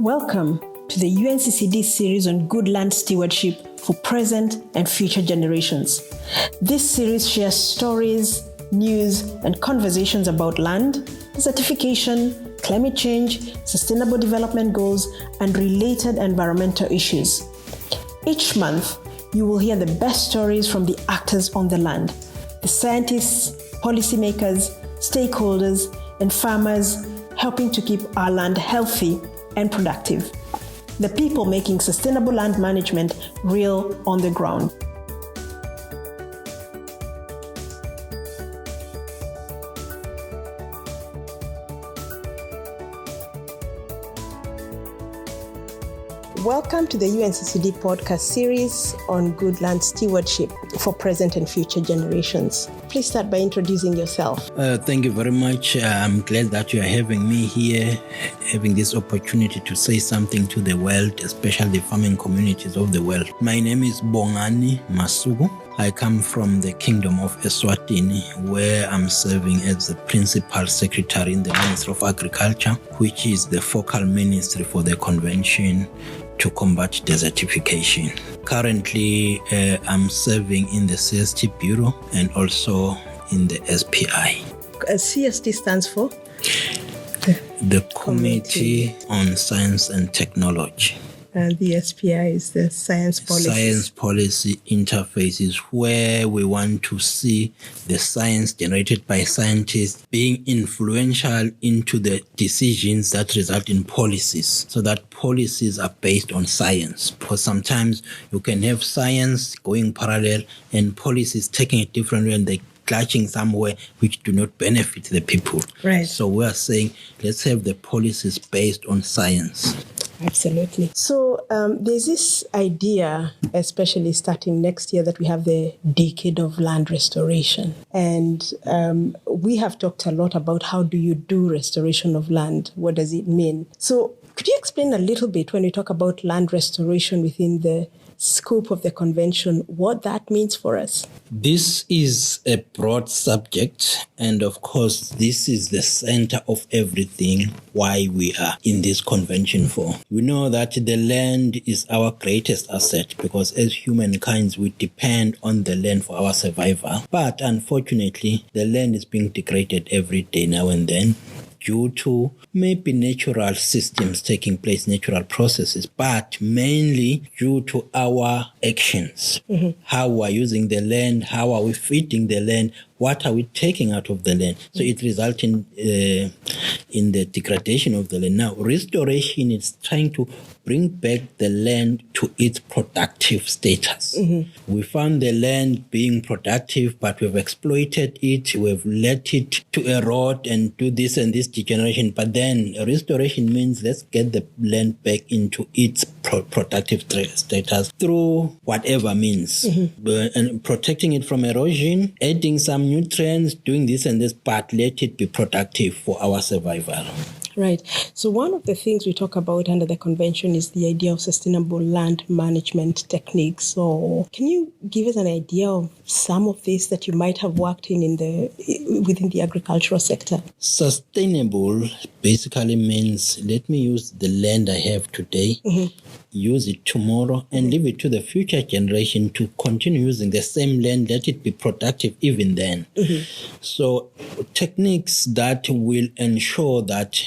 Welcome to the UNCCD series on good land stewardship for present and future generations. This series shares stories, news, and conversations about land, desertification, climate change, sustainable development goals, and related environmental issues. Each month, you will hear the best stories from the actors on the land, the scientists, policymakers, stakeholders, and farmers helping to keep our land healthy and productive. The people making sustainable land management real on the ground. Welcome to the UNCCD podcast series on good land stewardship for present and future generations. Please start by introducing yourself. Thank you very much. I'm glad that you are having me here, having this opportunity to say something to the world, especially the farming communities of the world. My name is Bongani Masuku. I come from the Kingdom of Eswatini, where I'm serving as the Principal Secretary in the Ministry of Agriculture, which is the focal ministry for the Convention to combat desertification. Currently, I'm serving in the CST Bureau and also in the SPI. CST stands for? The Committee on Science and Technology. And the SPI is the Science Policy. Science Policy Interface is where we want to see the science generated by scientists being influential into the decisions that result in policies, so that policies are based on science. Because sometimes you can have science going parallel and policies taking a different way, and they clutching somewhere which do not benefit the people. Right. So we are saying, let's have the policies based on science. Absolutely. So there's this idea, especially starting next year, that we have the decade of land restoration. And we have talked a lot about how do you do restoration of land? What does it mean? So could you explain a little bit when we talk about land restoration within the scope of the convention, what that means for us? This is a broad subject, and of course, this is the center of everything why we are in this convention for. We know that the land is our greatest asset because as humankind, we depend on the land for our survival. But unfortunately, the land is being degraded every day now and then, due to maybe natural systems taking place, natural processes, but mainly due to our actions. Mm-hmm. How we are using the land, how are we feeding the land, what are we taking out of the land? So it results in the degradation of the land. Now, restoration is trying to bring back the land to its productive status. Mm-hmm. We found the land being productive, but we've exploited it, we've let it to erode and do this and this degeneration. But then restoration means let's get the land back into its productive status through whatever means. Mm-hmm. And protecting it from erosion, adding some nutrients, doing this and this, but let it be productive for our survival. Right. So one of the things we talk about under the convention is the idea of sustainable land management techniques. So can you give us an idea of some of this that you might have worked in within the agricultural sector? Sustainable basically means let me use the land I have today, mm-hmm. use it tomorrow, and leave it to the future generation to continue using the same land, let it be productive even then. Mm-hmm. So techniques that will ensure that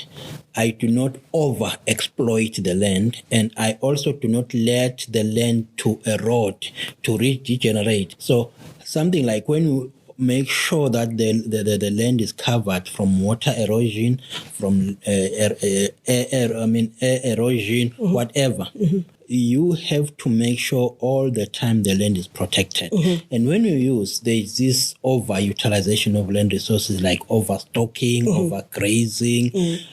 I do not over-exploit the land, and I also do not let the land to erode, to degenerate. So something like when you make sure that the land is covered from water erosion, from air erosion, mm-hmm. whatever. Mm-hmm. You have to make sure all the time the land is protected. Mm-hmm. And when you use, there is this overutilization of land resources like overstocking, mm-hmm. overgrazing, mm-hmm.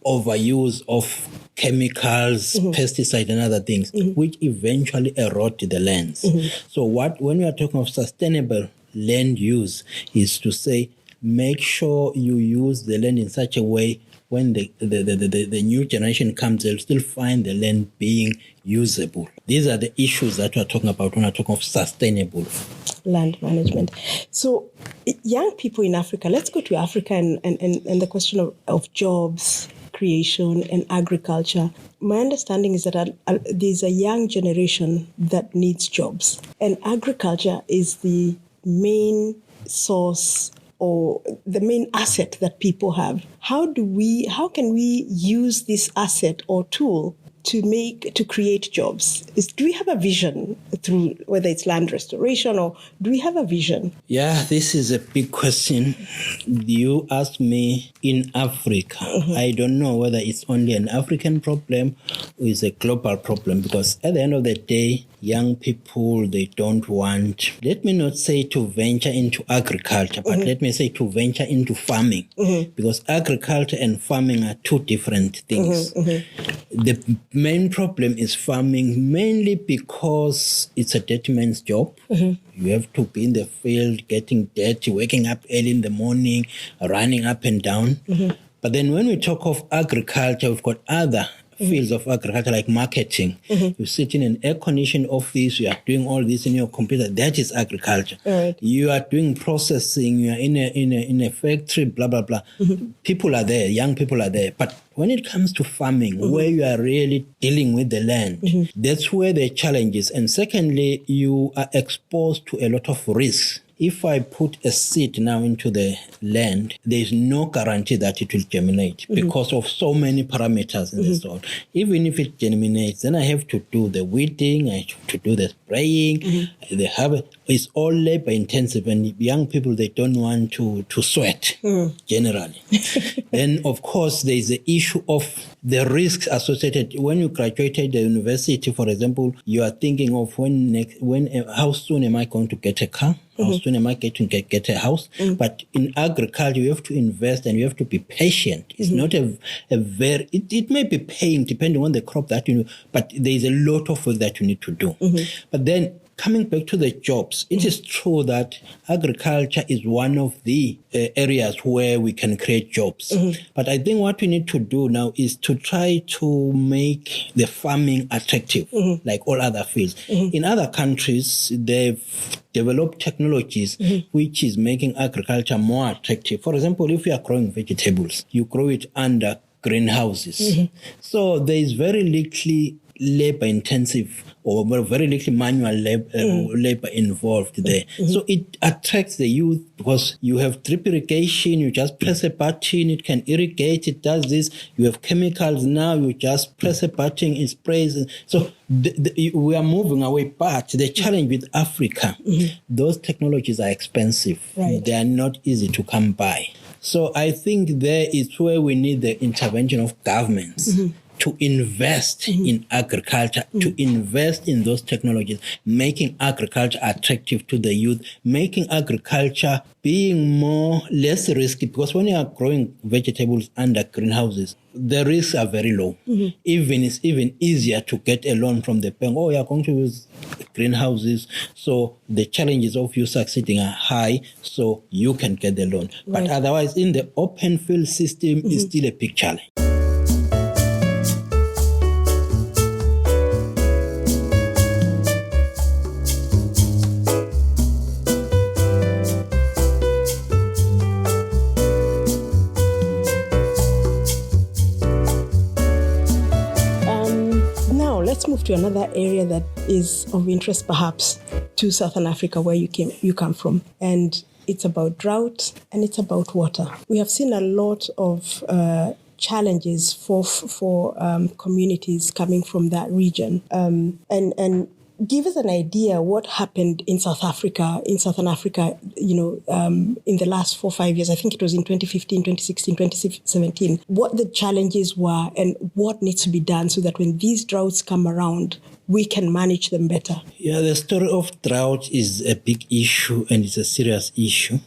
Overuse of chemicals, mm-hmm. pesticides and other things, mm-hmm. which eventually erode the lands. Mm-hmm. So when we are talking of sustainable land use is to say, make sure you use the land in such a way when the new generation comes, they'll still find the land being usable. These are the issues that we're talking about when we're talking of sustainable land management. So young people in Africa, let's go to Africa and the question of jobs, creation and agriculture. My understanding is that there's a young generation that needs jobs, and agriculture is the main source or the main asset that people have. How can we use this asset or tool to create jobs? Do we have a vision through whether it's land restoration, or do we have a vision? Yeah, this is a big question. You asked me in Africa. I don't know whether it's only an African problem or it's a global problem, because at the end of the day, young people, they don't want, let me not say to venture into agriculture, but let me say to venture into farming, because agriculture and farming are two different things. The main problem is farming, mainly because it's a dirty man's job. You have to be in the field, getting dirty, waking up early in the morning, running up and down. But then when we talk of agriculture, we've got other fields of agriculture like marketing. You sit in an air-conditioned office, you are doing all this in your computer. That is agriculture. Right. You are doing processing, you are in a factory, blah, blah, blah. People are there, young people are there. But when it comes to farming, where you are really dealing with the land, that's where the challenge is. And secondly, you are exposed to a lot of risks. If I put a seed now into the land, there is no guarantee that it will germinate because of so many parameters in the soil. Even if it germinates, then I have to do the weeding, I have to do the spraying, it's all labor intensive, and young people, they don't want to sweat generally. Then, of course, there is the issue of the risks associated. When you graduated the university, for example, you are thinking of how soon am I going to get a car? How soon am I going to get a house? But in agriculture, you have to invest and you have to be patient. It's not it may be paying depending on the crop that you know, but there is a lot of work that you need to do. But then, coming back to the jobs, it is true that agriculture is one of the areas where we can create jobs. But I think what we need to do now is to try to make the farming attractive, like all other fields. In other countries, they've developed technologies which is making agriculture more attractive. For example, if you are growing vegetables, you grow it under greenhouses. So there is very little labor intensive or very little manual labor involved there. So it attracts the youth because you have drip irrigation, you just press a button, it can irrigate, it does this. You have chemicals now, you just press a button, it sprays. So we are moving away, but the challenge with Africa, those technologies are expensive. Right. They are not easy to come by. So I think there is where we need the intervention of governments to invest in agriculture, to invest in those technologies, making agriculture attractive to the youth, making agriculture being less risky, because when you are growing vegetables under greenhouses, the risks are very low. It's even easier to get a loan from the bank. Oh, you are going to use greenhouses, so the challenges of you succeeding are high, so you can get the loan. Right. But otherwise, in the open field system, is still a big challenge. Let's move to another area that is of interest, perhaps, to Southern Africa, where you come from. And it's about drought and it's about water. We have seen a lot of challenges for communities coming from that region. And give us an idea what happened in Southern Africa, in the last 4 or 5 years. I think it was in 2015, 2016, 2017, what the challenges were and what needs to be done so that when these droughts come around, we can manage them better. Yeah, the story of drought is a big issue and it's a serious issue.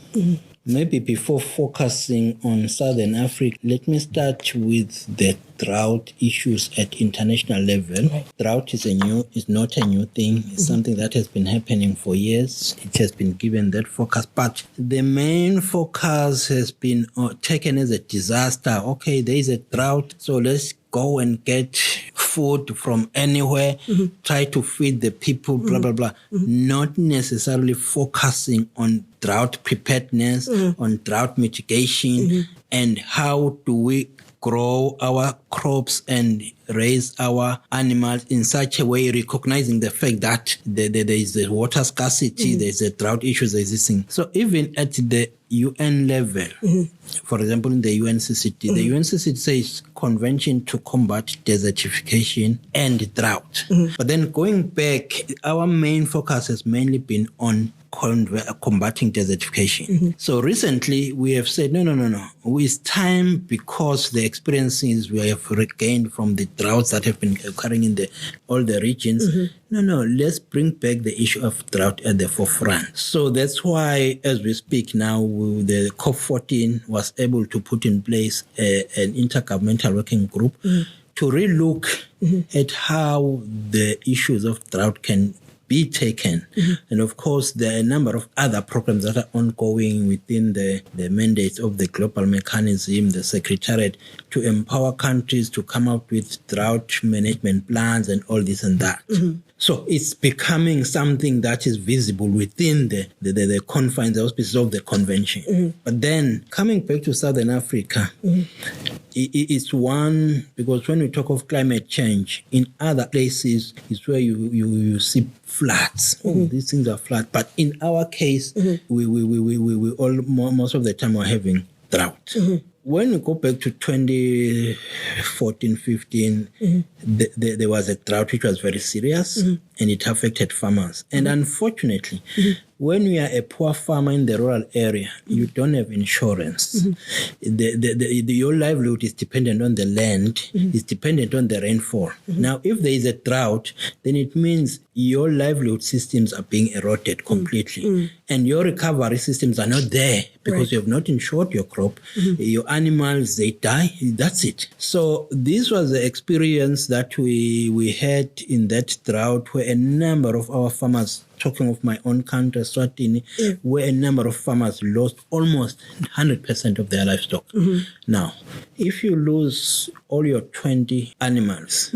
Maybe before focusing on Southern Africa, let me start with the drought issues at international level. Right. Drought is not a new thing. It's something that has been happening for years. It has been given that focus, but the main focus has been taken as a disaster. Okay, there is a drought, so let's go and get food from anywhere, try to feed the people, blah, blah, blah. Not necessarily focusing on drought preparedness, on drought mitigation, and how do we grow our crops and raise our animals in such a way, recognizing the fact that there is a water scarcity, there's a drought issues, there's this thing. So even at the UN level, for example, in the UNCCD, the UNCCD says Convention to Combat Desertification and Drought. But then going back, our main focus has mainly been on combating desertification. So recently we have said, no. It's time, because the experiences we have regained from the droughts that have been occurring in all the regions, let's bring back the issue of drought at the forefront. So that's why, as we speak now, the COP14 was able to put in place an intergovernmental working group to relook at how the issues of drought can be taken. And of course, there are a number of other programs that are ongoing within the mandates of the global mechanism, the Secretariat, to empower countries to come up with drought management plans and all this and that. So it's becoming something that is visible within the confines, the auspices of the convention. But then coming back to Southern Africa, it's one, because when we talk of climate change, in other places is where you see floods. These things are flat. But in our case, we most of the time we're having drought. When we go back to 2014-15, there was a drought which was very serious, and it affected farmers. And unfortunately, when you are a poor farmer in the rural area, you don't have insurance. Your livelihood is dependent on the land, is dependent on the rainfall. Now, if there is a drought, then it means your livelihood systems are being eroded completely. And your recovery systems are not there because you have not insured your crop. Your animals, they die. That's it. So this was the experience that we had in that drought, where a number of our farmers, talking of my own country, Swatini, where a number of farmers lost almost 100% of their livestock. Now, if you lose all your 20 animals,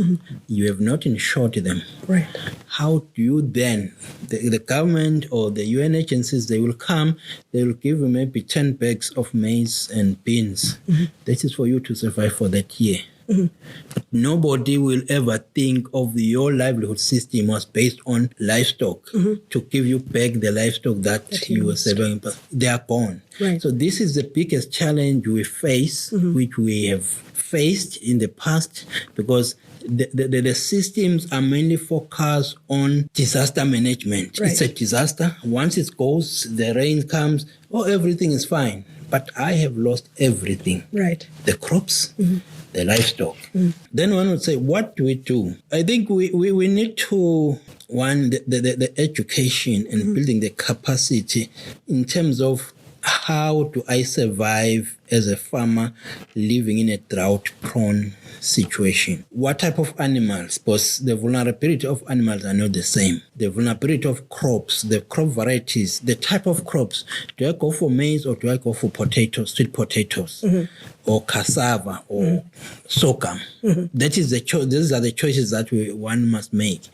you have not insured them. How do you then, the government or the UN agencies, they will come, they will give you maybe 10 bags of maize and beans. That is for you to survive for that year. But nobody will ever think of your livelihood system was based on livestock to give you back the livestock that you were saving. They are gone. So this is the biggest challenge we face, which we have faced in the past, because the systems are mainly focused on disaster management. It's a disaster. Once it goes, the rain comes, everything is fine. But I have lost everything. The crops, the livestock. Then one would say, what do we do? I think we need to, the education and building the capacity in terms of how do I survive as a farmer living in a drought-prone situation? What type of animals? Because the vulnerability of animals are not the same. The vulnerability of crops, the crop varieties, the type of crops. Do I go for maize or do I go for potatoes, sweet potatoes, or cassava or sorghum? That is these are the choices that one must make.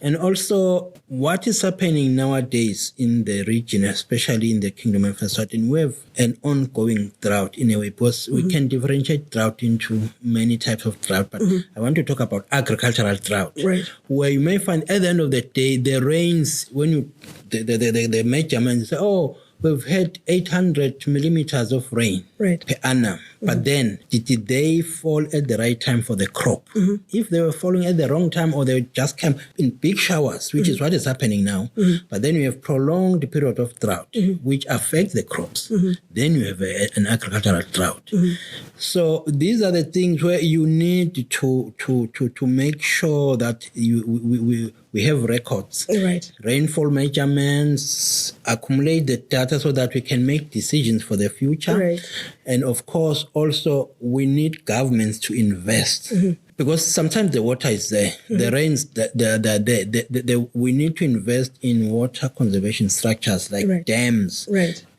And also, what is happening nowadays in the region, especially in the Kingdom of Eswatini, we have an ongoing drought in a way, because we can differentiate drought into many types of drought. But I want to talk about agricultural drought, where you may find at the end of the day, the rains, when the measurements say, we've had 800 millimeters of rain per annum. But then, did they fall at the right time for the crop? If they were falling at the wrong time, or they just came in big showers, which is what is happening now, but then you have prolonged period of drought, which affects the crops. Then you have an agricultural drought. So these are the things where you need to make sure that we have records, rainfall measurements, accumulate the data so that we can make decisions for the future. And of course, also, we need governments to invest. Because sometimes the water is there, the rains, they're there. We need to invest in water conservation structures like dams,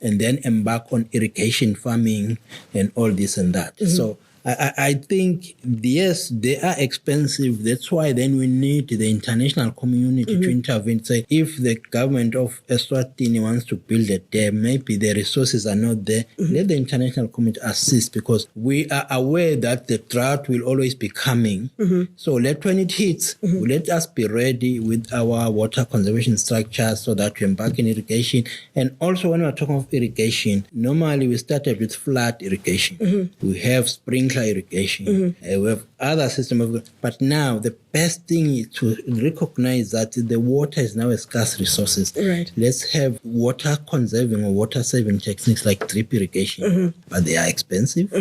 and then embark on irrigation farming and all this and that. So I think, yes, they are expensive. That's why then we need the international community to intervene. Say, if the government of Eswatini wants to build a dam, maybe the resources are not there, let the international community assist, because we are aware that the drought will always be coming. So when it hits, let us be ready with our water conservation structures so that we embark in irrigation. And also, when we're talking of irrigation, normally we started with flood irrigation. We have sprinkler irrigation. We have other systems. But now the best thing is to recognize that the water is now a scarce resource. Right. Let's have water conserving or water saving techniques like drip irrigation. But they are expensive.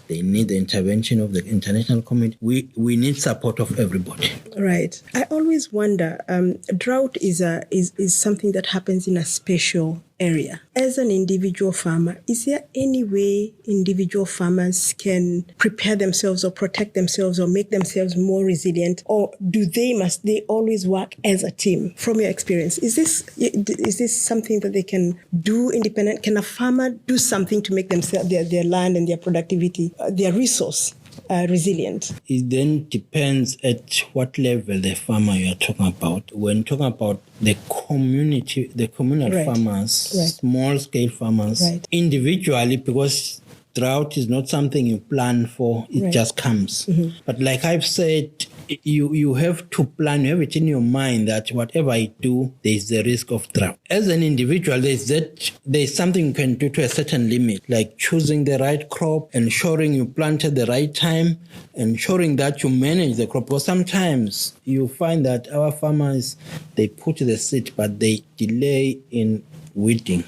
They need the intervention of the international community. We need support of everybody. Right. I always wonder, drought is something that happens in a special area. As an individual farmer, is there any way individual farmers can prepare themselves or protect themselves or make themselves more resilient, or must they always work as a team? From your experience, is this something that they can do independent? Can a farmer do something to make themselves, their land and their productivity, their resource resilient? It then depends at what level the farmer you are talking about. When talking about the community, the communal farmers, small scale farmers, individually, because drought is not something you plan for, it just comes. But like I've said, you have to plan, you have it in your mind that whatever I do, there is the risk of drought. As an individual, there's something you can do to a certain limit, like choosing the right crop, ensuring you plant at the right time, ensuring that you manage the crop. Because sometimes you find that our farmers, they put the seed, but they delay in weeding.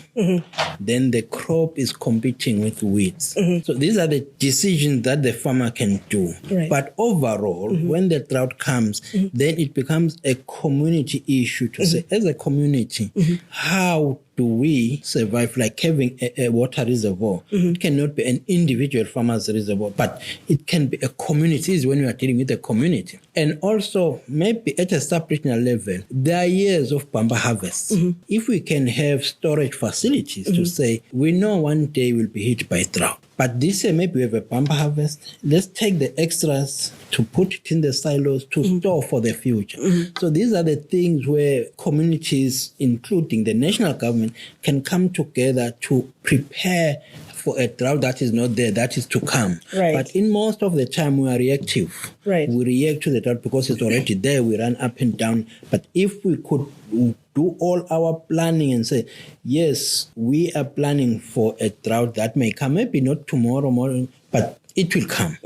Then the crop is competing with weeds. So these are the decisions that the farmer can do. But overall, when the drought comes, then it becomes a community issue to say, as a community, how do we survive? Like having a water reservoir. It cannot be an individual farmer's reservoir, but it can be a community. Is when we are dealing with a community. And also, maybe at a sub-regional level, there are years of bumper harvests. If we can have storage facilities to say, we know one day we'll be hit by drought, but this year maybe we have a bumper harvest. Let's take the extras to put it in the silos to store for the future. So these are the things where communities, including the national government, can come together to prepare for a drought that is not there, that is to come. But in most of the time, we are reactive. We react to the drought because it's already there. We run up and down. But if we could do all our planning and say, yes, we are planning for a drought that may come, maybe not tomorrow morning, but it will come.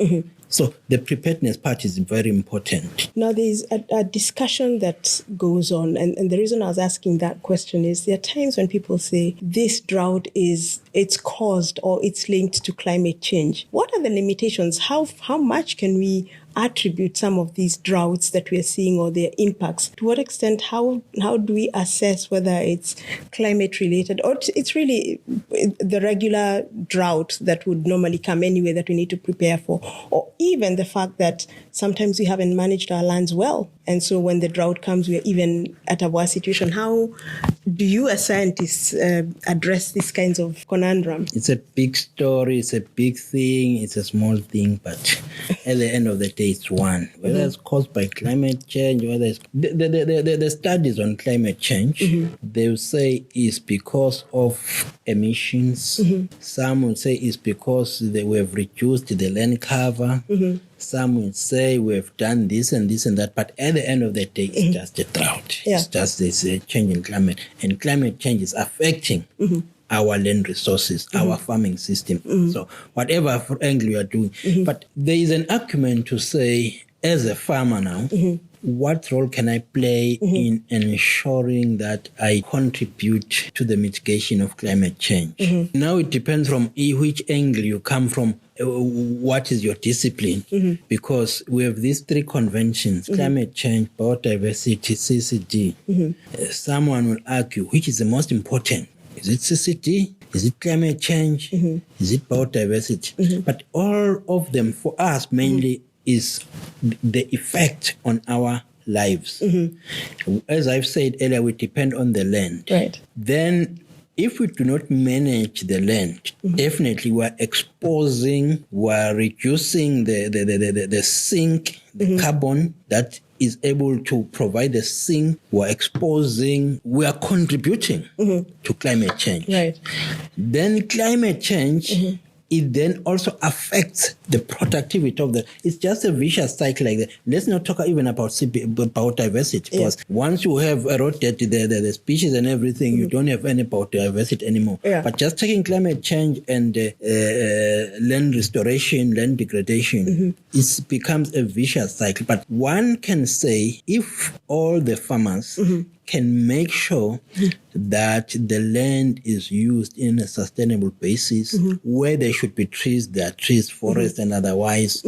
So the preparedness part is very important. Now, there's a discussion that goes on, and the reason I was asking that question is there are times when people say this drought it's caused or it's linked to climate change. What are the limitations? How much can we attribute some of these droughts that we are seeing or their impacts? To what extent, how do we assess whether it's climate related or it's really the regular drought that would normally come anyway that we need to prepare for, or even the fact that sometimes we haven't managed our lands well, and so when the drought comes, we're even at a worse situation. How do you as scientists address these kinds of conundrums? It's a big story, it's a big thing, it's a small thing, but at the end of the day, it's one. Whether it's caused by climate change, whether it's the studies on climate change, they will say it's because of emissions. Some will say it's because we have reduced the land cover. Some will say we've done this and this and that. But at the end of the day, it's just a drought. It's just this change in climate. And climate change is affecting our land resources, our farming system. So whatever angle you are doing. But there is an argument to say, as a farmer now, what role can I play in ensuring that I contribute to the mitigation of climate change? Now it depends from which angle you come from. What is your discipline? Because we have these three conventions, climate change, biodiversity, CCD. Someone will argue, which is the most important? Is it CCD? Is it climate change? Is it biodiversity? But all of them, for us, mainly is the effect on our lives. As I've said earlier, we depend on the land. Then if we do not manage the land, definitely we're reducing the sink, the carbon that is able to provide the sink. We are contributing to climate change. Right. Then climate change, it then also affects the productivity of it's just a vicious cycle like that. Let's not talk even about diversity, because once you have eroded the species and everything, you don't have any biodiversity anymore. Yeah. But just taking climate change and land restoration, land degradation, it becomes a vicious cycle. But one can say if all the farmers can make sure that the land is used in a sustainable basis, where there should be trees, there are trees, forests, and otherwise,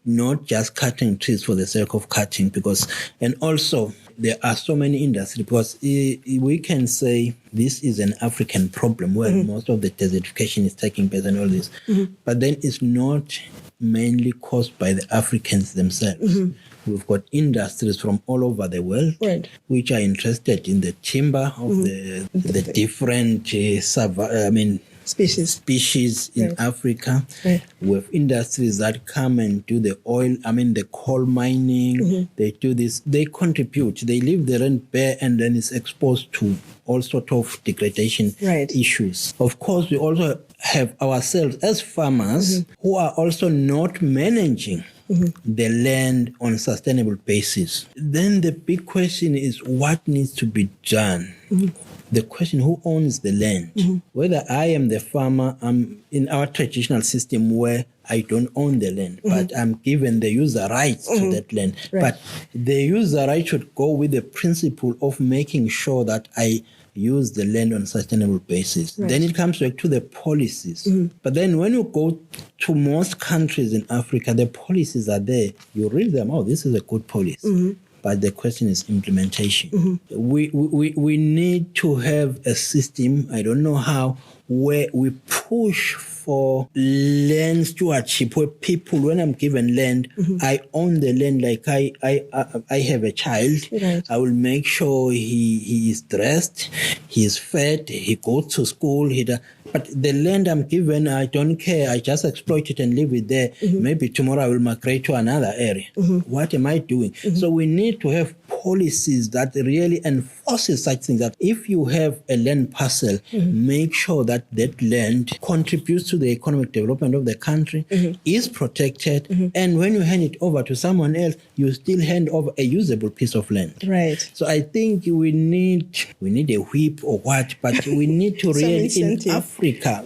not just cutting trees for the sake of cutting, and also there are so many industries, because we can say this is an African problem where most of the desertification is taking place and all this, but then it's not mainly caused by the Africans themselves. We've got industries from all over the world, which are interested in the timber of the different species in Africa. We have industries that come and do the the coal mining. They do this. They contribute. They leave the land bare, and then it's exposed to all sorts of degradation issues. Of course, we also have ourselves as farmers who are also not managing the land on a sustainable basis. Then the big question is what needs to be done. The question, who owns the land? Whether I am the farmer, I'm in our traditional system where I don't own the land, but I'm given the user rights to that land. But the user right should go with the principle of making sure that I use the land on a sustainable basis. Then it comes back to the policies. But then when you go to most countries in Africa, the policies are there. You read them, this is a good policy. But the question is implementation. We need to have a system, I don't know how, where we push for land stewardship, where people, when I'm given land, I own the land. Like I have a child. I will make sure he is dressed, he is fed, he goes to school. But the land I'm given, I don't care. I just exploit it and leave it there. Maybe tomorrow I will migrate to another area. What am I doing? So we need to have policies that really enforces such things, that if you have a land parcel, make sure that that land contributes to the economic development of the country, is protected, and when you hand it over to someone else, you still hand over a usable piece of land. So I think we need a whip or what, but we need to really in Africa.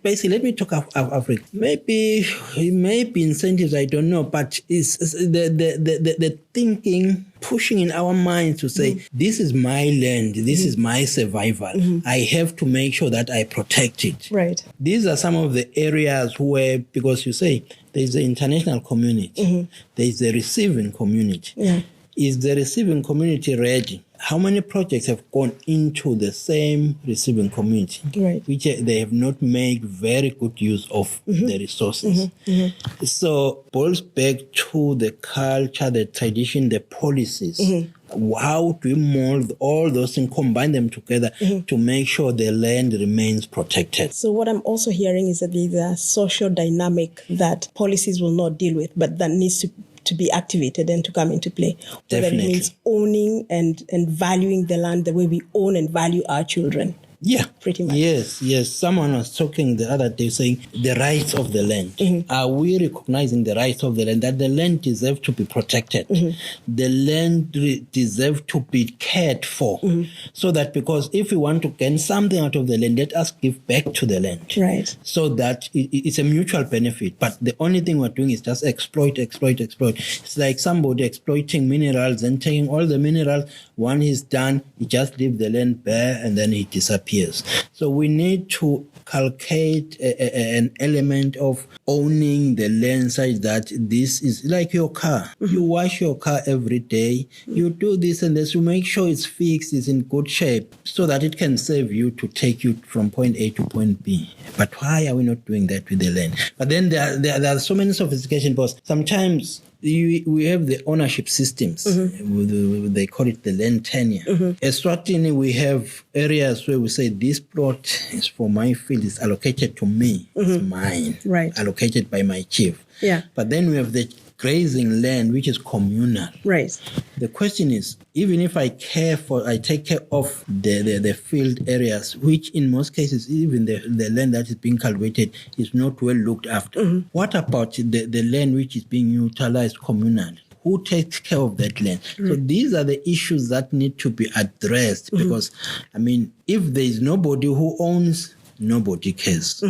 Basically, let me talk of Africa. Maybe incentives, I don't know, but it's the thinking, pushing in our minds to say, this is my land, this is my survival. I have to make sure that I protect it. These are some of the areas where, because you say, there's the international community, there's the receiving community. Is the receiving community ready? How many projects have gone into the same receiving community, which they have not made very good use of the resources? So boils back to the culture, the tradition, the policies. How do we mold all those things, combine them together to make sure the land remains protected? So what I'm also hearing is that there's a social dynamic that policies will not deal with, but that needs to be activated and to come into play. Whether it means owning and valuing the land the way we own and value our children. Yeah. Pretty much. Yes. Someone was talking the other day saying the rights of the land. Are we recognizing the rights of the land? That the land deserves to be protected. The land deserves to be cared for. So that, because if we want to gain something out of the land, let us give back to the land. So that it's a mutual benefit. But the only thing we're doing is just exploit. It's like somebody exploiting minerals and taking all the minerals. When he's done, he just leaves the land bare and then he disappears. So we need to calculate an element of owning the land such that this is like your car. You wash your car every day. You do this and this. You make sure it's fixed, it's in good shape, so that it can serve you to take you from point A to point B. But why are we not doing that with the land? But then there are so many sophistication, because sometimes we have the ownership systems. They call it the land tenure. Eswatini, we have areas where we say this plot is for my field, is allocated to me, it's mine, right, allocated by my chief. Yeah. But then we have the grazing land, which is communal. Right. The question is, even if I take care of the field areas, which in most cases, even the land that is being cultivated is not well looked after. What about the land which is being utilized communally? Who takes care of that land? So these are the issues that need to be addressed because, I mean, if there is nobody who owns, nobody cares.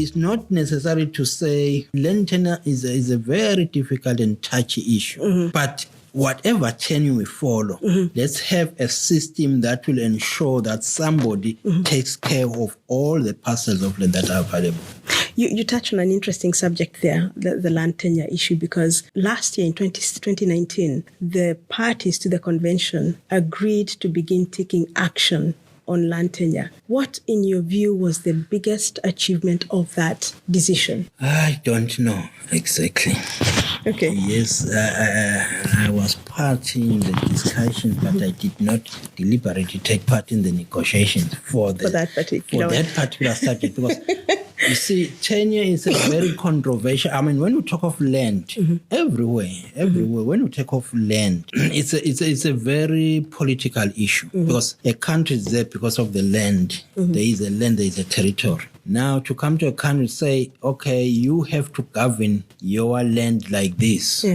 It's not necessary to say land tenure is a very difficult and touchy issue. But whatever tenure we follow, let's have a system that will ensure that somebody takes care of all the parcels of land that are available. You touched on an interesting subject there, the land tenure issue, because last year in 2019, the parties to the convention agreed to begin taking action on land tenure. What, in your view, was the biggest achievement of that decision? I don't know exactly. Okay. Yes, I was part in the discussion, but I did not deliberately take part in the negotiations for that particular subject because you see, tenure is a very controversial. I mean, when we talk of land, everywhere, when we talk of land, it's a very political issue because a country is there because of the land. There is a land, there is a territory. Now, to come to a country and say, okay, you have to govern your land like this,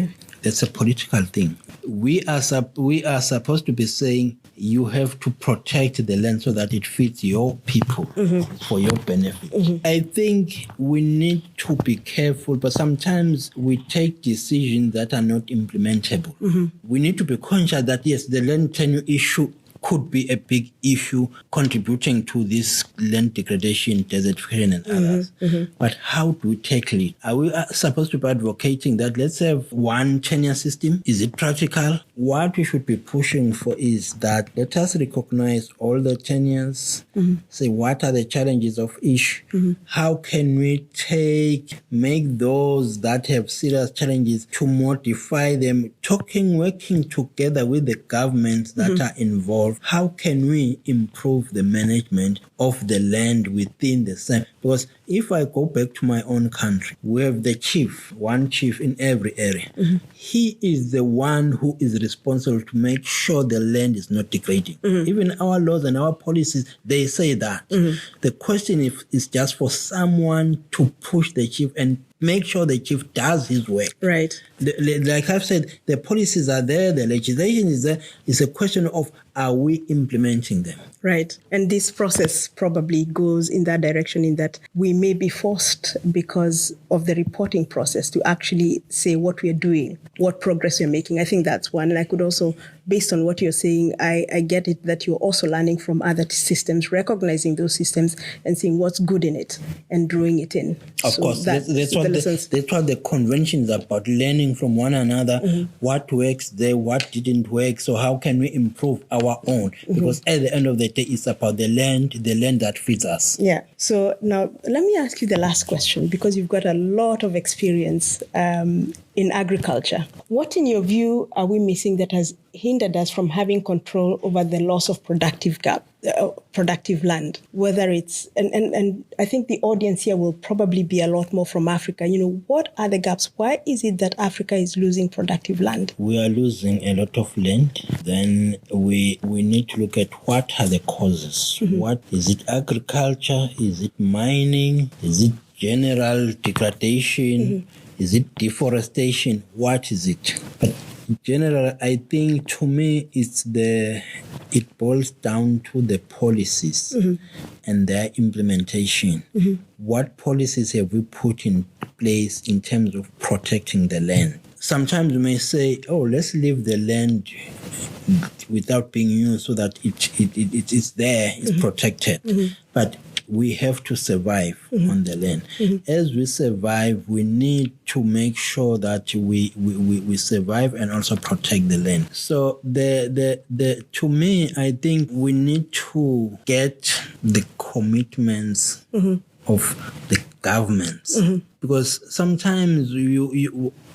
that's a political thing. We are supposed to be saying you have to protect the land so that it fits your people for your benefit. I think we need to be careful, but sometimes we take decisions that are not implementable. We need to be conscious that, yes, the land tenure issue could be a big issue contributing to this land degradation, desertification, and others. But how do we tackle it? Are we supposed to be advocating that let's have one tenure system? Is it practical? What we should be pushing for is that let us recognize all the tenures, say what are the challenges of each, how can we make those that have serious challenges to modify them, working together with the governments that are involved. How can we improve the management of the land within the same? Because if I go back to my own country, we have the chief, one chief in every area. He is the one who is responsible to make sure the land is not degrading. Even our laws and our policies, they say that. The question is just for someone to push the chief and make sure the chief does his work. Right. Like I've said, the policies are there, the legislation is there. It's a question of, are we implementing them? Right. And this process probably goes in that direction, in that we may be forced, because of the reporting process, to actually say what we are doing, what progress we're making. I think that's one. And I could also, based on what you're saying, I get it that you're also learning from other systems, recognizing those systems and seeing what's good in it and drawing it in. Of course. That's what the convention is about, learning from one another, what works there, what didn't work. So how can we improve our own? Because at the end of the day, it's about the land that feeds us. Yeah. So now let me ask you the last question, because you've got a lot of experience in agriculture. What, in your view, are we missing that has hindered us from having control over the loss of productive land? Whether it's, and I think the audience here will probably be a lot more from Africa. What are the gaps? Why is it that Africa is losing productive land? We are losing a lot of land. Then we need to look at what are the causes. What is it? Agriculture? Is it mining? Is it general degradation? Is it deforestation? What is it? But in general, I think to me it boils down to the policies and their implementation. What policies have we put in place in terms of protecting the land? Sometimes we may say, let's leave the land without being used so that it's there, it's protected. But we have to survive on the land. As we survive, we need to make sure that we survive and also protect the land. So to me, I think we need to get the commitments of the governments, because sometimes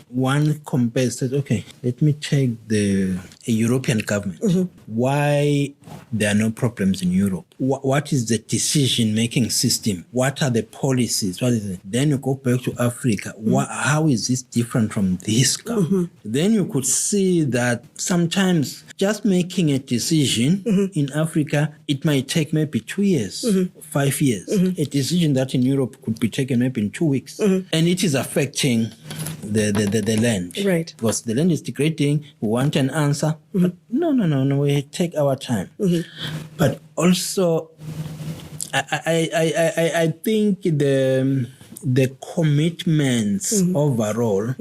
one compares, says, okay, let me take a European government. Why there are no problems in Europe? What is the decision-making system? What are the policies? What is it? Then you go back to Africa. How is this different from this government? Then you could see that sometimes just making a decision in Africa, it might take maybe 2 years, 5 years. A decision that in Europe could be taken maybe in 2 weeks. And it is affecting the land. Right. Because the land is degrading, we want an answer. But no, we take our time. But also, I think the commitments overall,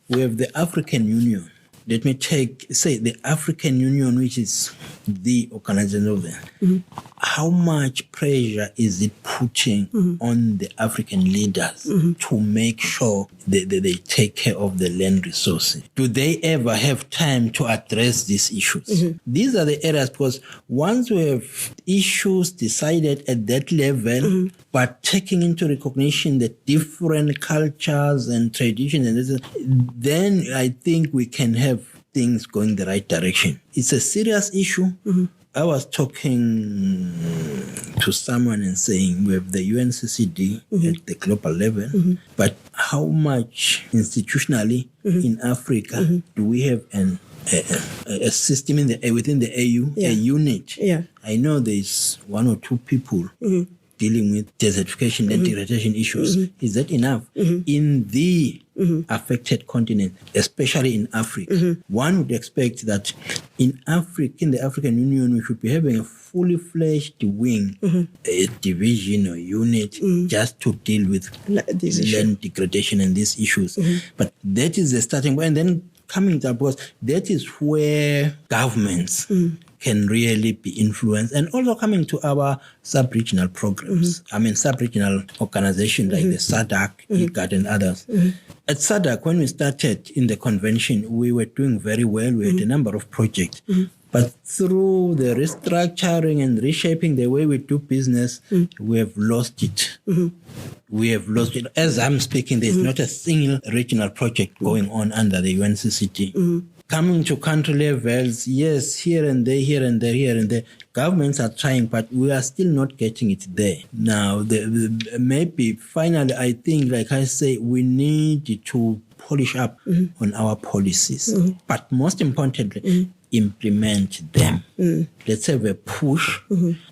we have the African Union. Let me say the African Union, which is the organization of them. How much pressure is it putting on the African leaders to make sure they take care of the land resources? Do they ever have time to address these issues? These are the areas, because once we have issues decided at that level, but taking into recognition the different cultures and traditions, then I think we can have things going the right direction. It's a serious issue. I was talking to someone and saying we have the UNCCD at the global level, but how much institutionally in Africa do we have a system within the AU, a unit? I know there's 1 or 2 people dealing with desertification and degradation issues. Is that enough? In the affected continent, especially in Africa, one would expect that in the African Union, we should be having a fully fledged wing, a division or unit just to deal with land degradation and these issues. But that is the starting point. And then coming to, because that is where governments can really be influenced, and also coming to our sub-regional programs. I mean, sub-regional organizations like the SADC, IGAD, and others. At SADC, when we started in the convention, we were doing very well. We had a number of projects. But through the restructuring and reshaping the way we do business, we have lost it. We have lost it. As I'm speaking, there's not a single regional project going on under the UNCCD. Coming to country levels, yes, here and there, governments are trying, but we are still not getting it there. Now, maybe finally, I think, like I say, we need to polish up on our policies. But most importantly, implement them. Let's have a push.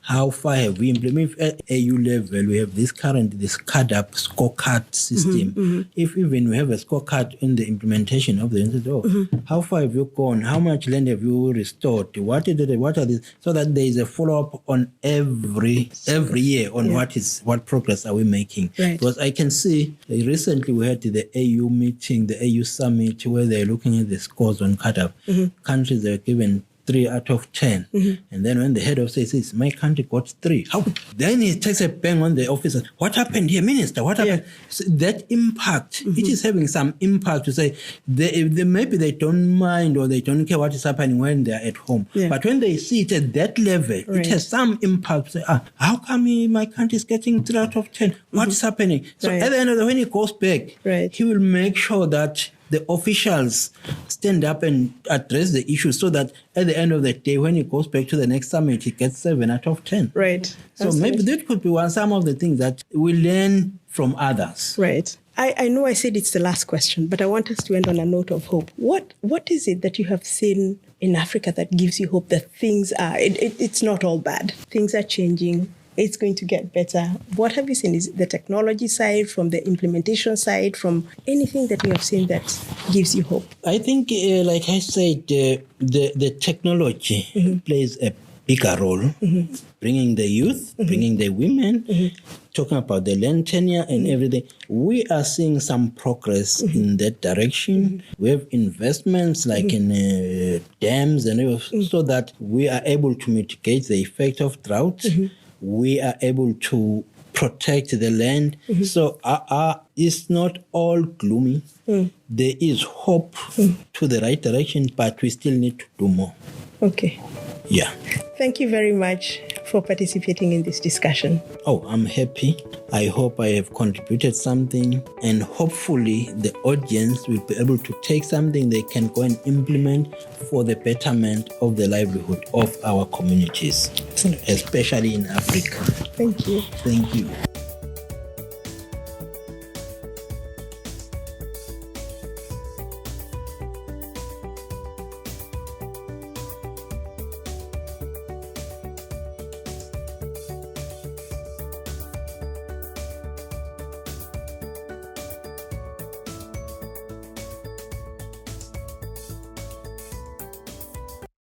How far have we implemented? At AU level, we have this CADAP scorecard system. If even we have a scorecard in the implementation of the institute, how far have you gone? How much land have you restored? What are these? So that there is a follow-up on every year on what progress are we making. Right. Because I can see recently we had the AU meeting, the AU summit, where they're looking at the scores on CADAP. Countries are given 3 out of 10. And then when the head of state says, my country got 3. How? Then he takes a bang on the officer. What happened here, Minister? What happened? So that impact, it is having some impact to say, maybe they don't mind or they don't care what is happening when they are at home. But when they see it at that level, it has some impact. Say, how come my country is getting 3 out of 10? What is happening? So at the end of the day, when he goes back, he will make sure that the officials stand up and address the issue, so that at the end of the day, when he goes back to the next summit, he gets 7 out of 10. Right. So maybe that could be some of the things that we learn from others. Right. I know I said it's the last question, but I want us to end on a note of hope. What is it that you have seen in Africa that gives you hope that things are, it's not all bad. Things are changing. It's going to get better. What have you seen? Is it the technology side, from the implementation side, from anything that you have seen that gives you hope? I think, like I said, the technology plays a bigger role, bringing the youth, bringing the women, talking about the land tenure and everything. We are seeing some progress in that direction. We have investments like in dams and everything, so that we are able to mitigate the effect of drought. We are able to protect the land. So it's not all gloomy. There is hope to the right direction, but we still need to do more. Okay. Yeah. Thank you very much for participating in this discussion. Oh, I'm happy. I hope I have contributed something, and hopefully the audience will be able to take something they can go and implement for the betterment of the livelihood of our communities, Absolutely. especially in Africa. Thank you. Thank you.